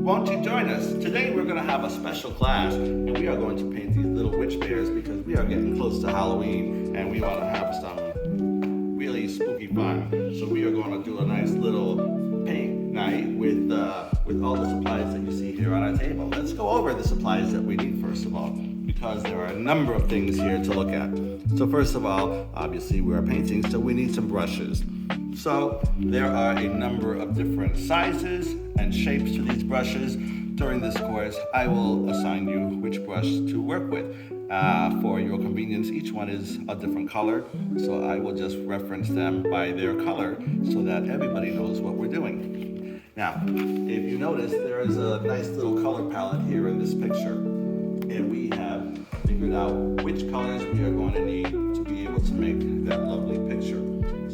Won't you join us? Today we're going to have a special class and we are going to paint these little witch bears because we are getting close to Halloween and we want to have some really spooky fun. So we are going to do a nice little paint night with all the supplies that you see here on our table. Let's go over the supplies that we need first of all, because there are a number of things here to look at. So first of all, obviously we are painting, so we need some brushes. So there are a number of different sizes and shapes to these brushes. During this course, I will assign you which brush to work with. For your convenience, each one is a different color, so I will just reference them by their color so that everybody knows what we're doing. Now, if you notice, there is a nice little color palette here in this picture, and we have figured out which colors we are going to need to be able to make that lovely picture.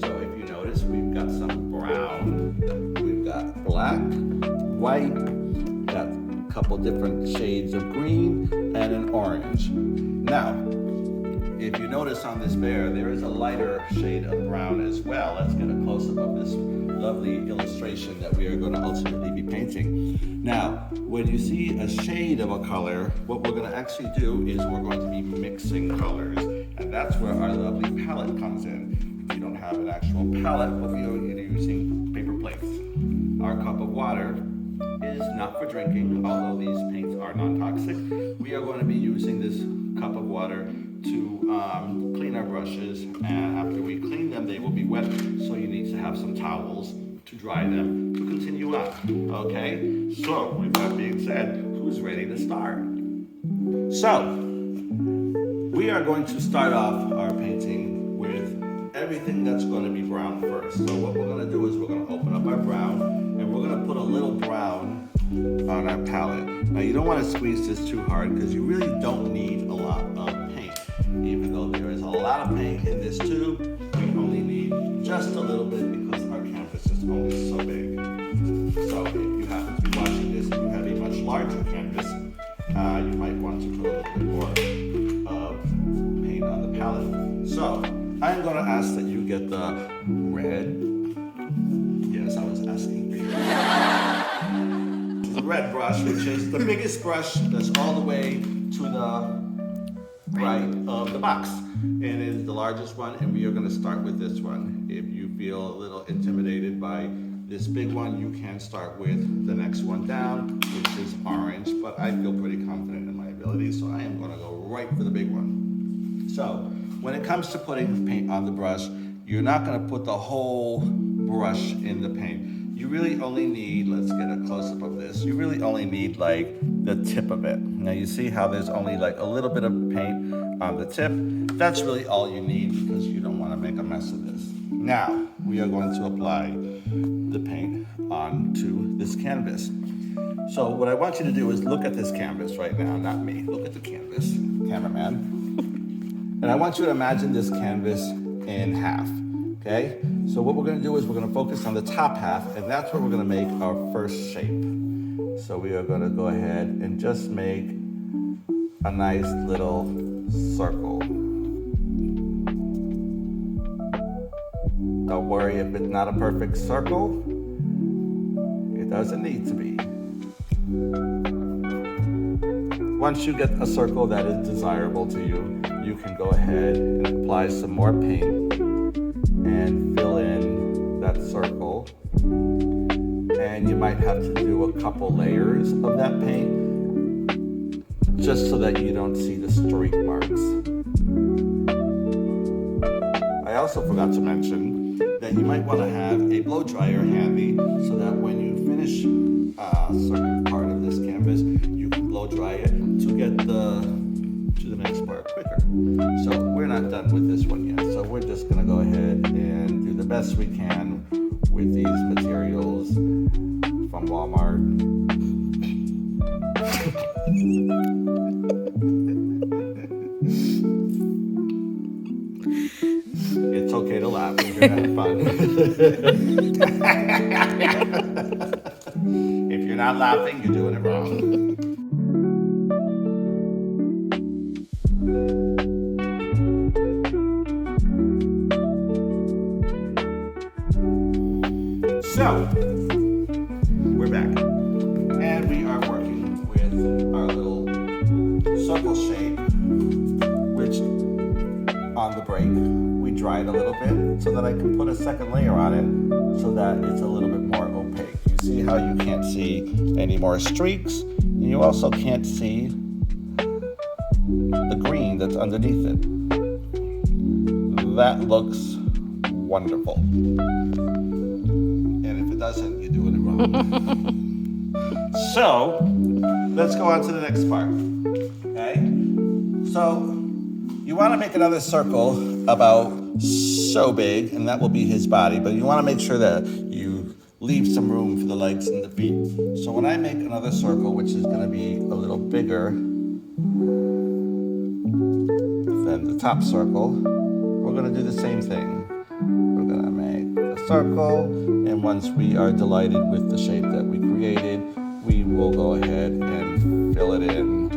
So if you notice, we've got some brown, we've got black, white, got a couple different shades of green, and an orange. Now, if you notice on this bear, there is a lighter shade of brown as well. Let's get a close-up of this lovely illustration that we are going to ultimately be painting. Now, when you see a shade of a color, what we're going to actually do is we're going to be mixing colors, and that's where our lovely palette comes in. If you don't have an actual palette, what we are using paper plates. Our cup of water is not for drinking, although these paints are non-toxic. We are going to be using this cup of water to clean our brushes, and after we clean them, they will be wet, so you need to have some towels to dry them to continue on. Okay, so with that being said, who's ready to start? So, we are going to start off our painting with everything that's going to be brown first. So what we're going to do is we're going to open up our brown, and we're going to put a little brown on our palette. Now you don't want to squeeze this too hard because you really don't need a lot of paint. Even though there is a lot of paint in this tube, we only need just a little bit because our canvas is only so big. So if you happen to be watching this and you have a much larger canvas, you might want to put a little bit more of paint on the palette. So I'm going to ask that you get the red. Yes, I was asking for you. The red brush, which is the biggest brush that's all the way to the right of the box. And it is the largest one, and we are going to start with this one. If you feel a little intimidated by this big one, you can start with the next one down, which is orange, but I feel pretty confident in my abilities, so I am going to go right for the big one. So when it comes to putting paint on the brush, you're not going to put the whole brush in the paint. You really only need, let's get a close-up of this, you really only need like the tip of it. Now you see how there's only like a little bit of paint on the tip. That's really all you need because you don't want to make a mess of this. Now, we are going to apply the paint onto this canvas. So what I want you to do is look at this canvas right now, not me. Look at the canvas, cameraman. And I want you to imagine this canvas in half. Okay, so what we're going to do is we're going to focus on the top half, and that's where we're going to make our first shape. So we are going to go ahead and just make a nice little circle. Don't worry if it's not a perfect circle. It doesn't need to be. Once you get a circle that is desirable to you, you can go ahead and apply some more paint and fill in that circle. And you might have to do a couple layers of that paint just so that you don't see the streak marks. I also forgot to mention that you might want to have a blow dryer handy so that when you finish a certain part of this canvas, you can blow dry it to get to the next part quicker. So we're not done with this one yet. So we're just going to go ahead and do the best we can with these materials from Walmart. It's okay to laugh if you're having fun. If you're not laughing, you're doing it wrong. So, we're back. And we on the break. We dry it a little bit so that I can put a second layer on it so that it's a little bit more opaque. You see how you can't see any more streaks, and you also can't see the green that's underneath it. That looks wonderful. And if it doesn't, you're doing it wrong. So, let's go on to the next part. Okay? So, you want to make another circle about so big, and that will be his body, but you want to make sure that you leave some room for the legs and the feet. So when I make another circle, which is going to be a little bigger than the top circle, we're going to do the same thing. We're going to make a circle, and once we are delighted with the shape that we created, we will go ahead and fill it in.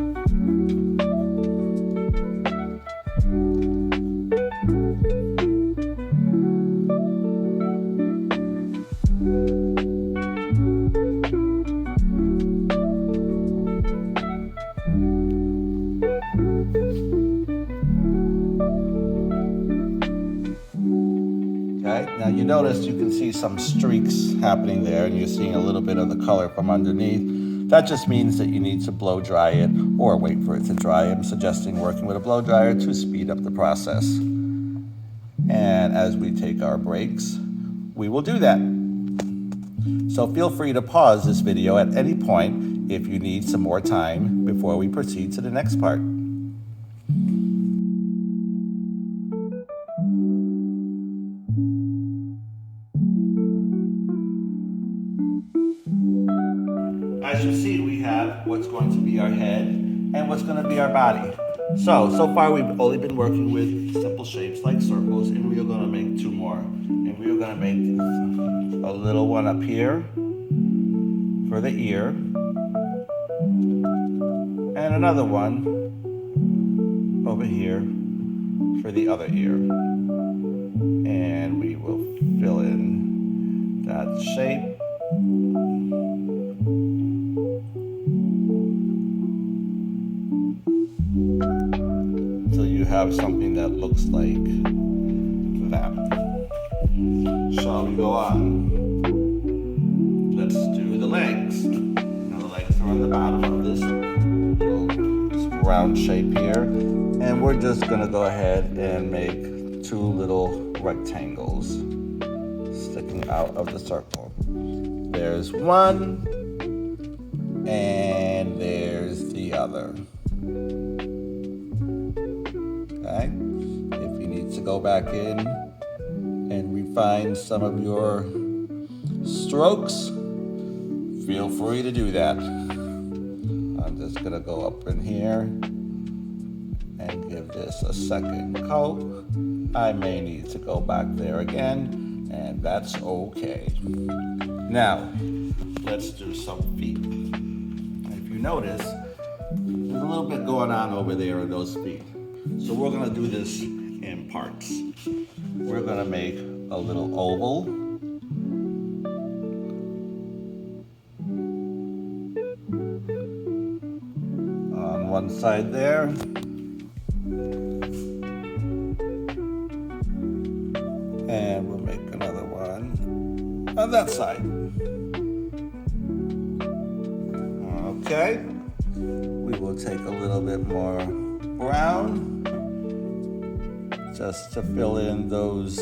Now you notice you can see some streaks happening there, and you're seeing a little bit of the color from underneath. That just means that you need to blow dry it or wait for it to dry. I'm suggesting working with a blow dryer to speed up the process. And as we take our breaks, we will do that. So feel free to pause this video at any point if you need some more time before we proceed to the next part. As you see, we have what's going to be our head and what's going to be our body. So far we've only been working with simple shapes like circles, and we are going to make two more. And we are going to make a little one up here for the ear, and another one over here for the other ear. And we will fill in that shape. Have something that looks like that. Shall we go on? Let's do the legs. Now the legs are on the bottom of this little round shape here, and we're just gonna go ahead and make two little rectangles sticking out of the circle. There's one, and there's the other. Okay. If you need to go back in and refine some of your strokes, feel free to do that. I'm just gonna go up in here and give this a second coat. I may need to go back there again, and that's okay. Now, let's do some feet. If you notice, there's a little bit going on over there in those feet. So we're going to do this in parts. We're going to make a little oval. On one side there. And we'll make another one on that side. Okay. We will take a little bit more brown just to fill in those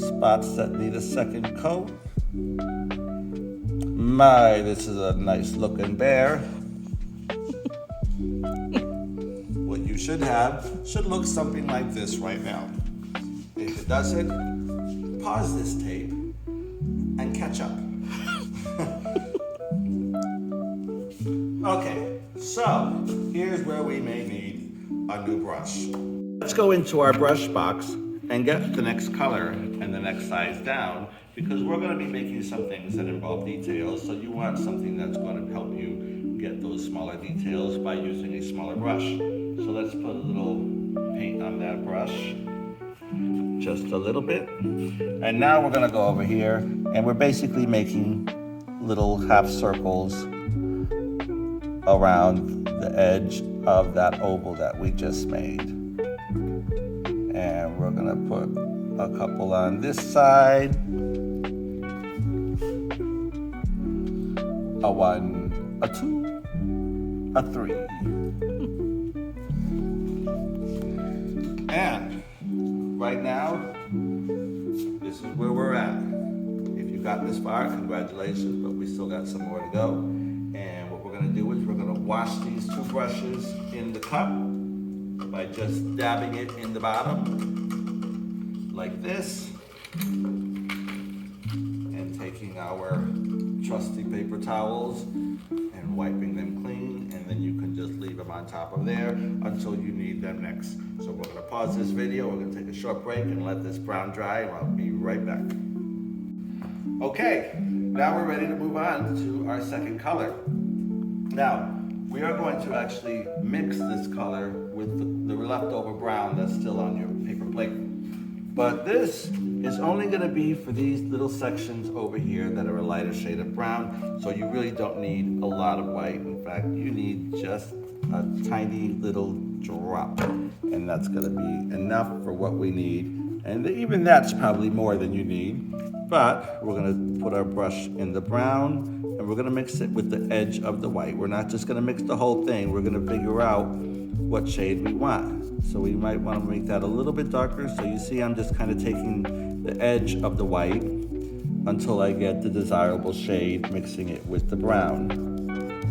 spots that need a second coat. My, this is a nice looking bear. What you should have should look something like this right now. If it doesn't, pause this tape and catch up. Okay, so here's where we may need a new brush. Let's go into our brush box and get the next color and the next size down, because we're going to be making some things that involve details, so you want something that's going to help you get those smaller details by using a smaller brush. So let's put a little paint on that brush, just a little bit. And now we're going to go over here, and we're basically making little half circles around the edge of that oval that we just made. And we're gonna put a couple on this side. A 1, a 2, a 3. And right now, this is where we're at. If you got this far, congratulations, but we still got some more to go. And what we're gonna do is we're gonna wash these 2 brushes in the cup by just dabbing it in the bottom, like this. And taking our trusty paper towels and wiping them clean, and then you can just leave them on top of there until you need them next. So we're gonna pause this video, we're gonna take a short break and let this brown dry, and I'll be right back. Okay, now we're ready to move on to our second color. Now, we are going to actually mix this color with the leftover brown that's still on your paper plate. But this is only gonna be for these little sections over here that are a lighter shade of brown, so you really don't need a lot of white. In fact, you need just a tiny little drop, and that's gonna be enough for what we need. And even that's probably more than you need, but we're gonna put our brush in the brown, and we're gonna mix it with the edge of the white. We're not just gonna mix the whole thing, we're gonna figure out what shade we want. So we might want to make that a little bit darker. So you see I'm just kind of taking the edge of the white until I get the desirable shade, mixing it with the brown.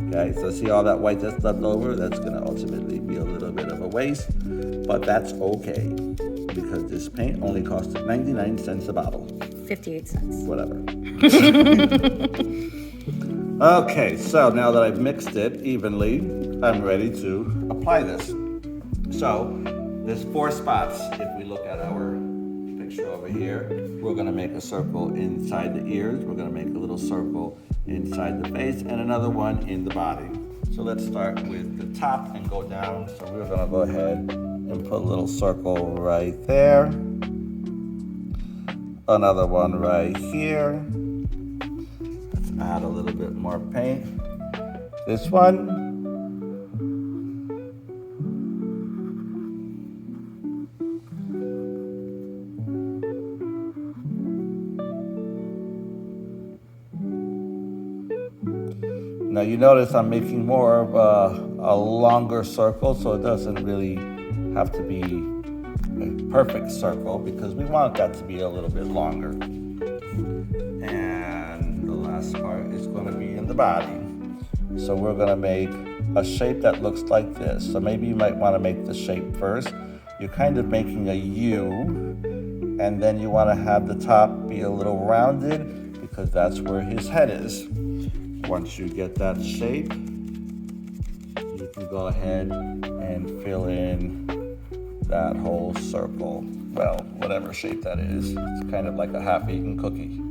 Okay, so see all that white that's left over? That's going to ultimately be a little bit of a waste, but that's okay because this paint only costed 99 cents a bottle. 58 cents. Whatever. Okay, so now that I've mixed it evenly, I'm ready to apply this. So there's 4 spots. If we look at our picture over here, we're gonna make a circle inside the ears, we're gonna make a little circle inside the face, and another one in the body. So let's start with the top and go down. So we're gonna go ahead and put a little circle right there. Another one right here. Let's add a little bit more paint. This one. Now you notice I'm making more of a longer circle, so it doesn't really have to be a perfect circle because we want that to be a little bit longer. And the last part is going to be in the body. So we're going to make a shape that looks like this. So maybe you might want to make the shape first. You're kind of making a U, and then you want to have the top be a little rounded because that's where his head is. Once you get that shape, you can go ahead and fill in that whole circle. Well, whatever shape that is. It's kind of like a half-eaten cookie.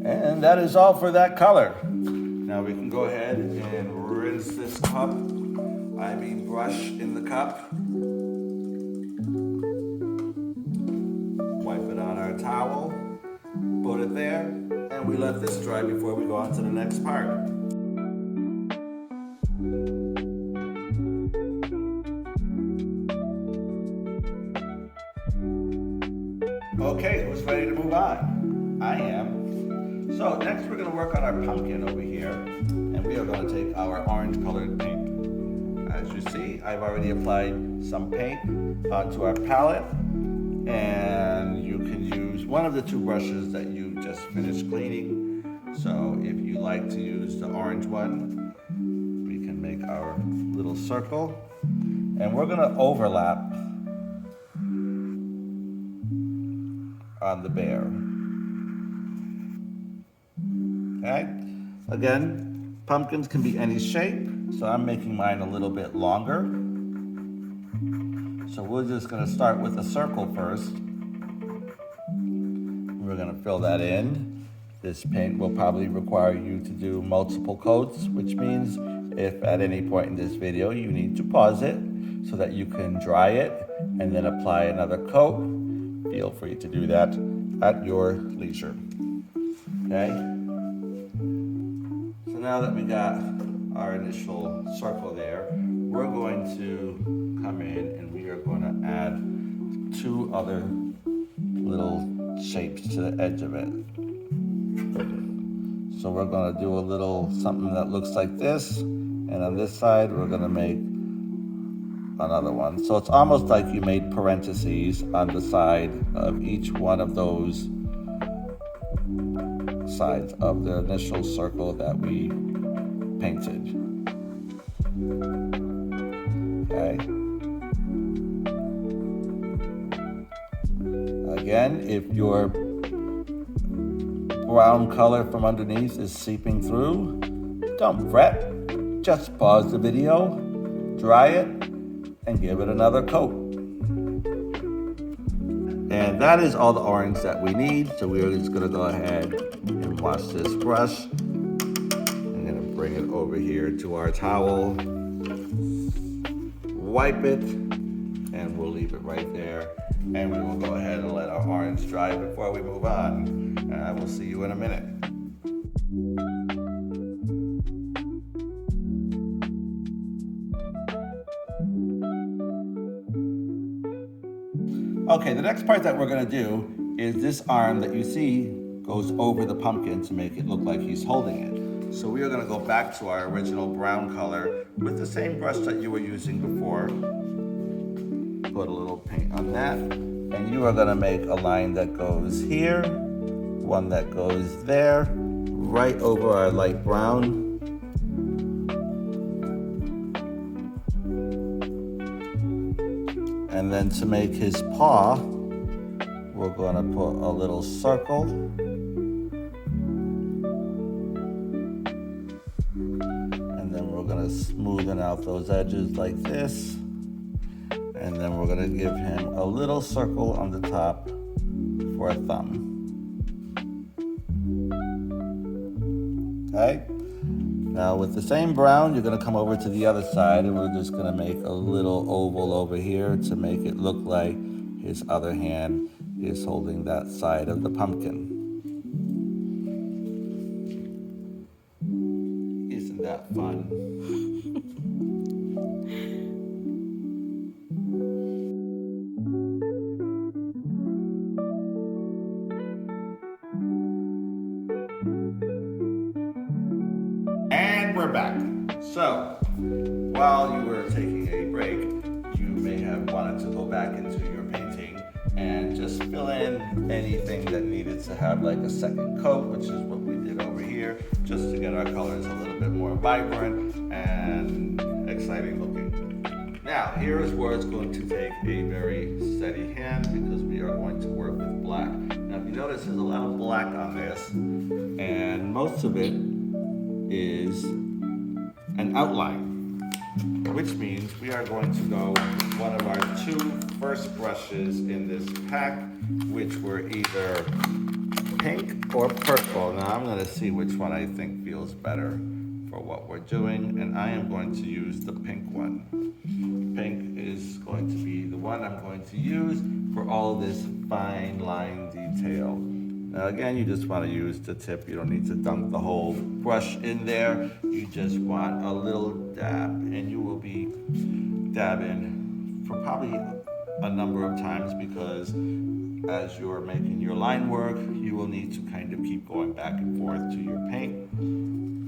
And that is all for that color. Now we can go ahead and rinse this brush in the cup. Wipe it on our towel, put it there, and we let this dry before we go on to the next part. Okay, who's ready to move on? I am. So next we're going to work on our pumpkin over here, and we are going to take our orange colored paint. As you see, I've already applied some paint onto our palette, and you can use one of the 2 brushes that you just finished cleaning. So if you like to use the orange one, we can make our little circle, and we're going to overlap on the bear. Okay, again, pumpkins can be any shape, so I'm making mine a little bit longer. So we're just gonna start with a circle first. We're gonna fill that in. This paint will probably require you to do multiple coats, which means if at any point in this video you need to pause it so that you can dry it and then apply another coat. feel free to do that at your leisure. Okay? So now that we got our initial circle there, we're going to come in and we are going to add 2 other little shapes to the edge of it. So we're going to do a little something that looks like this, and on this side we're going to make another one. So it's almost like you made parentheses on the side of each one of those sides of the initial circle that we painted. Okay. Again, if your brown color from underneath is seeping through, don't fret. Just pause the video, dry it, and give it another coat. And that is all the orange that we need. So we are just gonna go ahead and wash this brush. I'm gonna bring it over here to our towel, wipe it, and we'll leave it right there. And we will go ahead and let our orange dry before we move on. And I will see you in a minute. Okay, the next part that we're gonna do is this arm that you see goes over the pumpkin to make it look like he's holding it. So we are gonna go back to our original brown color with the same brush that you were using before. Put a little paint on that, and you are gonna make a line that goes here, one that goes there, right over our light brown. And then to make his paw, we're gonna put a little circle. And then we're gonna smoothen out those edges like this. And then we're gonna give him a little circle on the top for a thumb. Okay? Now with the same brown, you're gonna come over to the other side and we're just gonna make a little oval over here to make it look like his other hand is holding that side of the pumpkin. Isn't that fun? And we're back. So, while you were taking a break, you may have wanted to go back into your painting and just fill in anything that needed to have like a second coat, which is what we did over here, just to get our colors a little bit more vibrant and exciting looking. Now, here is where it's going to take a very steady hand because we are going to work with black. Now, if you notice, there's a lot of black on this, and most of it is an outline, which means we are going to go with one of our 2 first brushes in this pack, which were either pink or purple. Now I'm going to see which one I think feels better for what we're doing, and I am going to use the pink one. Pink is going to be the one I'm going to use for all of this fine line detail. Now again, you just want to use the tip. You don't need to dunk the whole brush in there. You just want a little dab, and you will be dabbing for probably a number of times because as you're making your line work, you will need to kind of keep going back and forth to your paint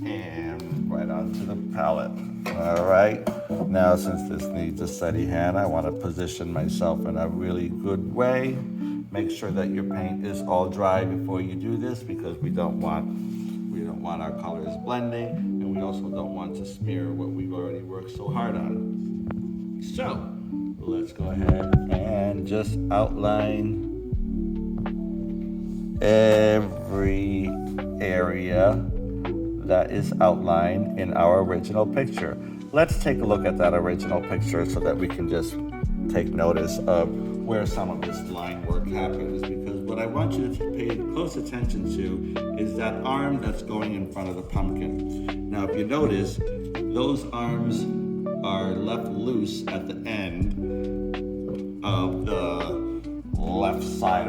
and right onto the palette. All right, now since this needs a steady hand, I want to position myself in a really good way. Make sure that your paint is all dry before you do this because we don't want our colors blending, and we also don't want to smear what we've already worked so hard on. So let's go ahead and just outline every area that is outlined in our original picture. Let's take a look at that original picture so that we can just take notice of where some of this line work happens, because what I want you to pay close attention to is that arm that's going in front of the pumpkin. Now if you notice, those arms are left loose at the end of the left side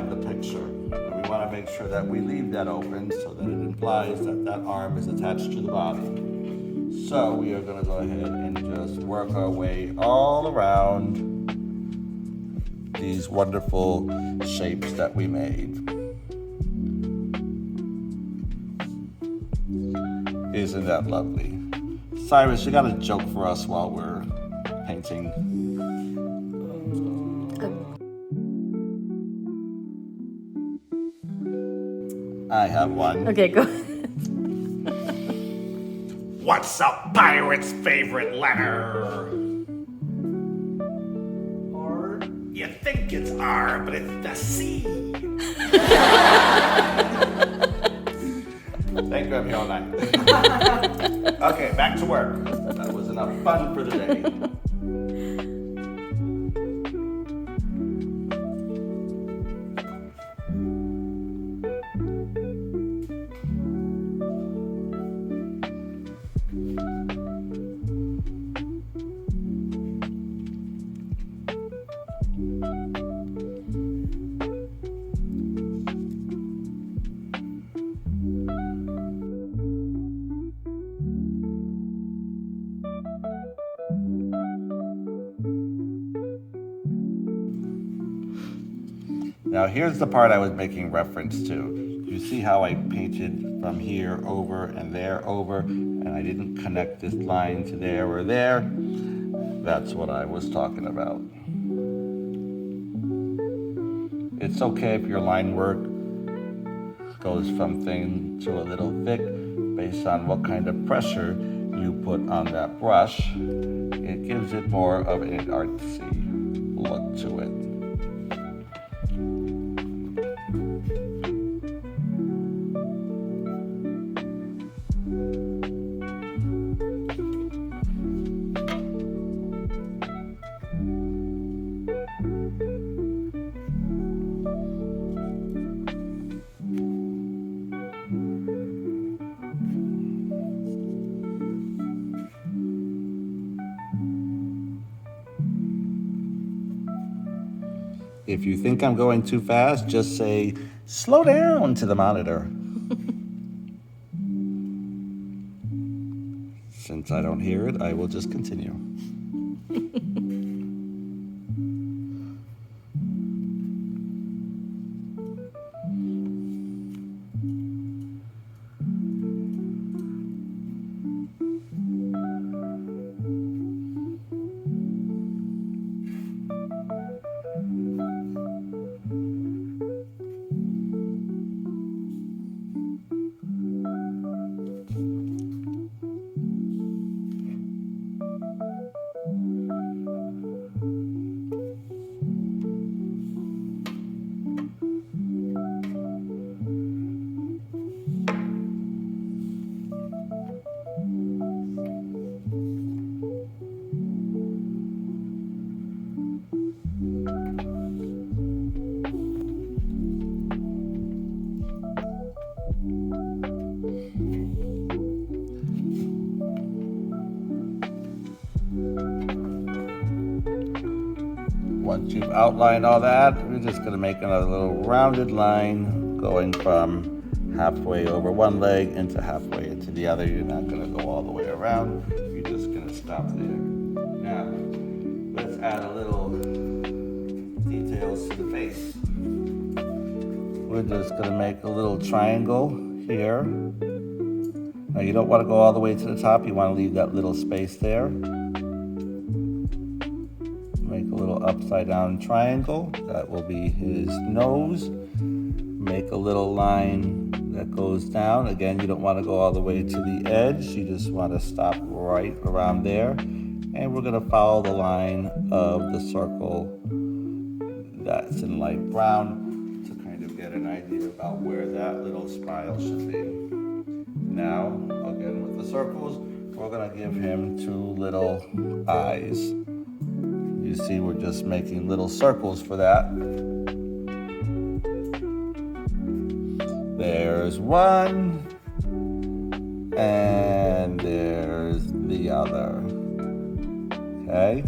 make sure that we leave that open so that it implies that that arm is attached to the body. So we are going to go ahead and just work our way all around these wonderful shapes that we made. Isn't that lovely? Cyrus, you got a joke for us while we're painting? I have one. Okay, go. What's a pirate's favorite letter? R. You think it's R, but it's the C. Thank you, I'm here all night. Okay, back to work. That was enough fun for the day. Now here's the part I was making reference to. You see how I painted from here over and there over, and I didn't connect this line to there or there? That's what I was talking about. It's okay if your line work goes from thin to a little thick based on what kind of pressure you put on that brush. It gives it more of an artsy look to it. If you think I'm going too fast, just say, slow down to the monitor. Since I don't hear it, I will just continue. Once you've outlined all that, we're just going to make another little rounded line going from halfway over one leg into halfway into the other. You're not going to go all the way around. You're just going to stop there. Now, let's add a little details to the face. We're just going to make a little triangle here. Now, you don't want to go all the way to the top. You want to leave that little space there. Make a little upside down triangle. That will be his nose. Make a little line that goes down. Again, you don't want to go all the way to the edge. You just want to stop right around there. And we're going to follow the line of the circle that's in light brown to kind of get an idea about where that little smile should be. Now, again with the circles, we're going to give him two little eyes. You see, we're just making little circles for that. There's one, and there's the other. Okay?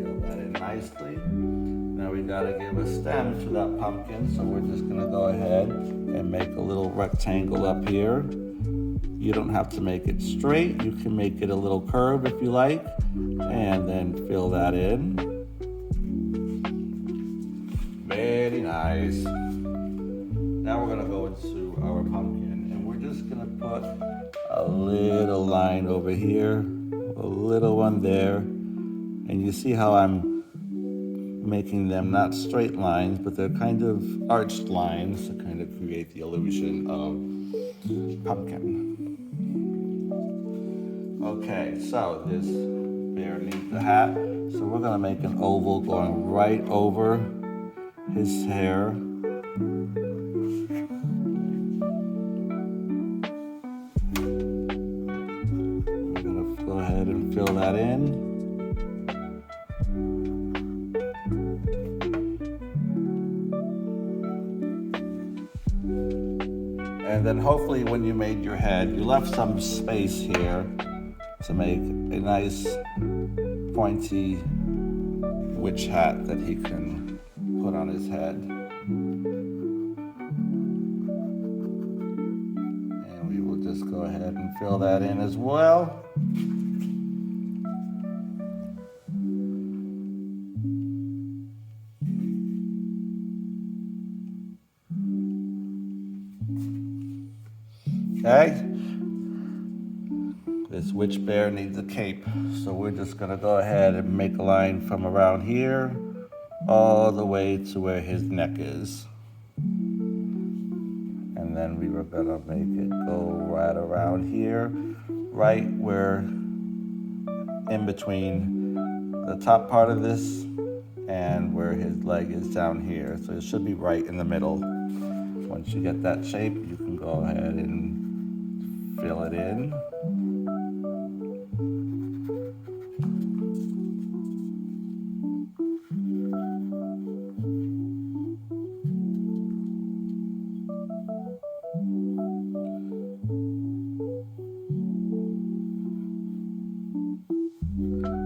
Fill that in nicely. Now we gotta give a stem to that pumpkin, so we're just gonna go ahead and make a little rectangle up here. You don't have to make it straight. You can make it a little curve if you like, and then fill that in. Very nice. Now we're gonna go into our pumpkin, and we're just gonna put a little line over here, a little one there, and you see how I'm making them not straight lines, but they're kind of arched lines to kind of create the illusion of pumpkin. Okay, so this bear needs the hat, so we're gonna make an oval going right over his hair. We're gonna go ahead and fill that in. And then hopefully when you made your head, you left some space here to make a nice pointy witch hat that he can put on his head. And we will just go ahead and fill that in as well. Okay, this witch bear needs a cape, so we're just gonna go ahead and make a line from around here all the way to where his neck is. And then we were gonna make it go right around here, right where in between the top part of this and where his leg is down here. So it should be right in the middle. Once you get that shape, you can go ahead and fill it in.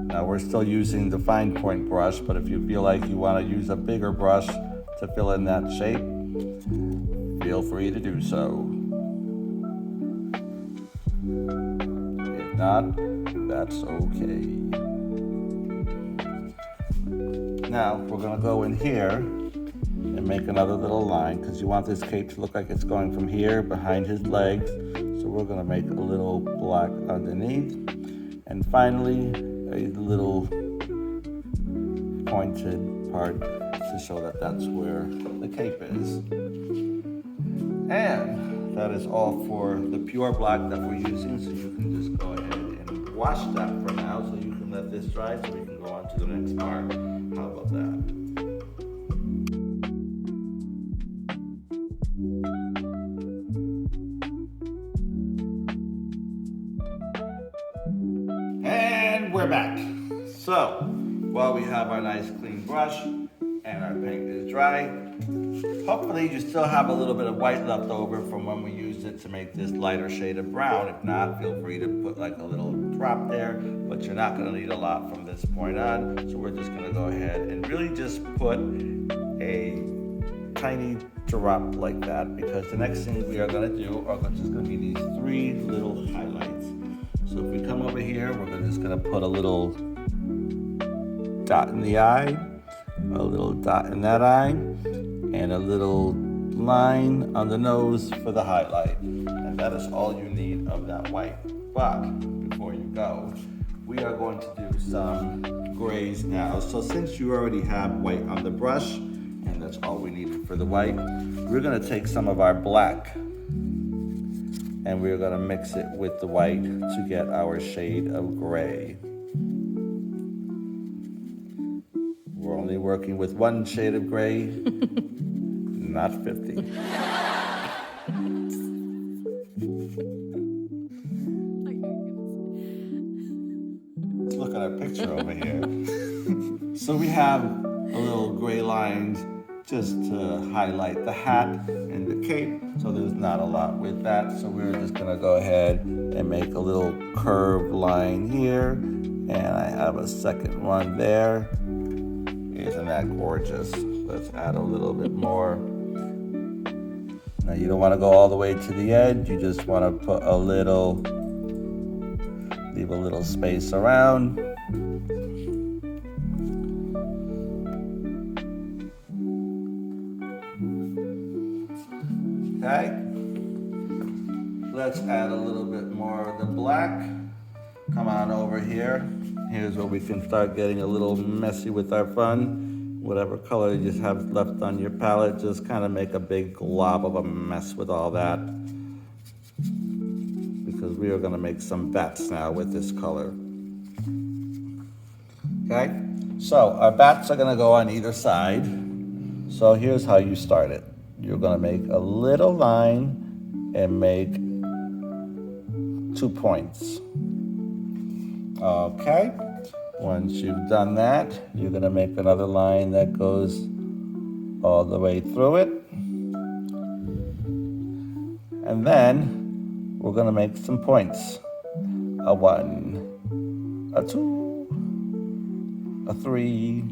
Now we're still using the fine point brush, but if you feel like you want to use a bigger brush to fill in that shape, feel free to do so. If not, that's okay. Now we're gonna go in here and make another little line because you want this cape to look like it's going from here behind his legs. So we're gonna make a little black underneath. And finally, a little pointed part to show that that's where the cape is. And that is all for the pure black that we're using, so you can just go ahead and wash that for now, so you can let this dry so we can go on to the next part. How about that? And we're back. So, while we have our nice clean brush and our paint is dry, hopefully you still have a little bit of white left over from when we used it to make this lighter shade of brown. If not, feel free to put like a little drop there, but you're not gonna need a lot from this point on. So we're just gonna go ahead and really just put a tiny drop like that, because the next thing we are gonna do are just gonna be these 3 little highlights. So if we come over here, we're just gonna put a little dot in the eye, a little dot in that eye, and a little line on the nose for the highlight. And that is all you need of that white. But before you go, we are going to do some grays now. So since you already have white on the brush, and that's all we needed for the white, we're gonna take some of our black and we're gonna mix it with the white to get our shade of gray. We're only working with 1 shade of gray, not 50. Let's look at our picture over here. So we have a little gray lines just to highlight the hat and the cape. So there's not a lot with that. So we're just gonna go ahead and make a little curved line here. And I have a second one there. Isn't that gorgeous? Let's add a little bit more. Now you don't want to go all the way to the edge. You just want to put a little, leave a little space around. Okay. Let's add a little bit more of the black. Come on over here. Here's where we can start getting a little messy with our fun. Whatever color you just have left on your palette, just kind of make a big glob of a mess with all that. Because we are going to make some bats now with this color. Okay, so our bats are going to go on either side. So here's how you start it. You're going to make a little line and make 2 points. Okay, once you've done that, you're going to make another line that goes all the way through it. And then we're going to make some points. A 1, a 2, a 3,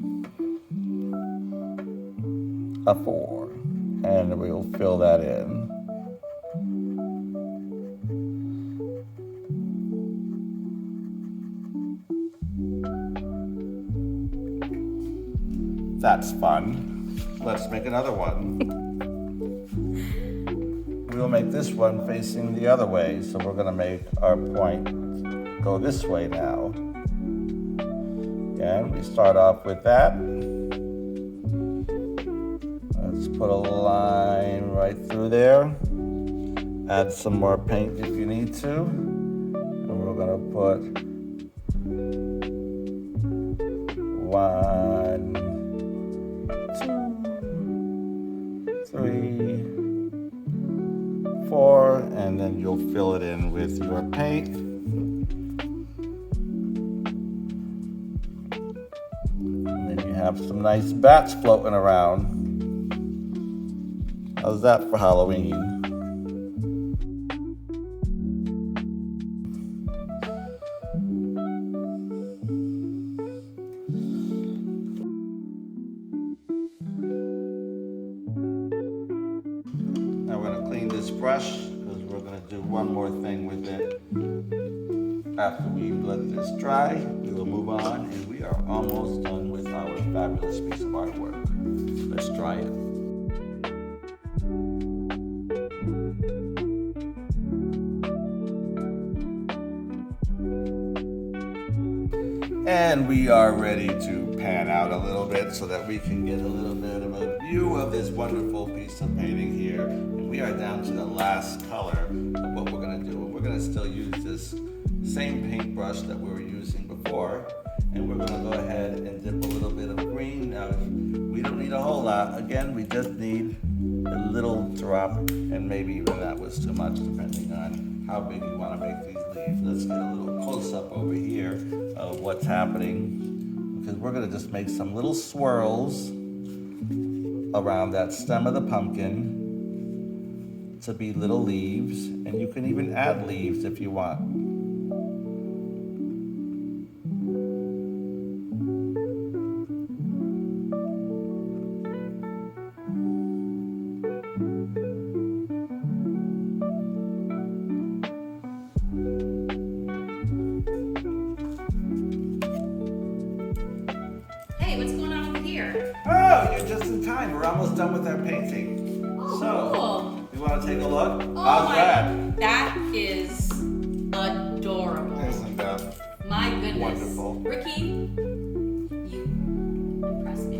a 4. And we'll fill that in. That's fun. Let's make another one. We'll make this one facing the other way, so we're gonna make our point go this way now. Again, we start off with that. Let's put a line right through there. Add some more paint if you need to. And we're gonna put 1, 2, 3, 4, and then you'll fill it in with your paint. And then you have some nice bats floating around. How's that for Halloween? Now we're going to clean this brush because we're going to do one more thing with it. After we let this dry, we will move on, and we are almost done with our fabulous piece of artwork. Let's try it. And we are ready to pan out a little bit so that we can get a little bit of a view of this wonderful piece of painting here. And we are down to the last color of what we're going to do. And we're going to still use this same paintbrush that we were using before. And we're going to go ahead and dip a little bit of green. Now, we don't need a whole lot. Again, we just need a little drop, and maybe even that was too much depending on how big you want to make these leaves. Let's get a little close up over here of what's happening, because we're going to just make some little swirls around that stem of the pumpkin to be little leaves, and you can even add leaves if you want. Hey, what's going on over here? Oh, you're just in time. We're almost done with our painting. Oh, So, cool. you want to take a look? Oh How's my, that? that is adorable. Isn't that My goodness. wonderful? Ricky, you impress me.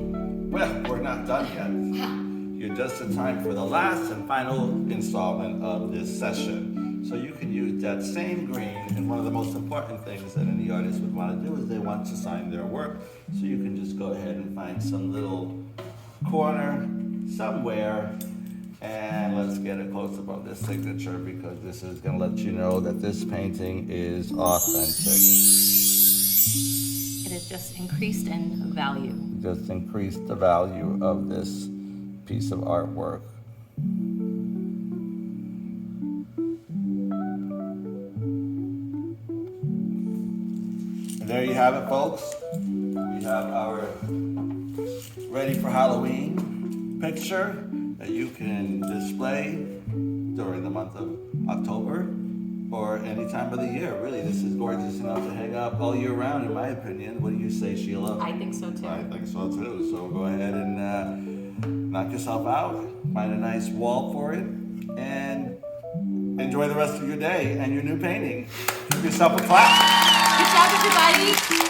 Well, we're not done yet. Ah, You're just in time for the last and final installment of this session. So you can use that same green, and one of the most important things that any artist would want to do is they want to sign their work. So you can just go ahead and find some little corner somewhere, and let's get a close-up of this signature, because this is going to let you know that this painting is authentic. it has just increased in value. Just increase the value of this piece of artwork. And there you have it, folks. We have our ready for Halloween picture that you can display during the month of October or any time of the year. Really, this is gorgeous enough to hang up all year round, in my opinion. What do you say, Sheila? I think so too. I think so too. So go ahead and knock yourself out, find a nice wall for it, and enjoy the rest of your day and your new painting. Give yourself a clap. Good job, everybody.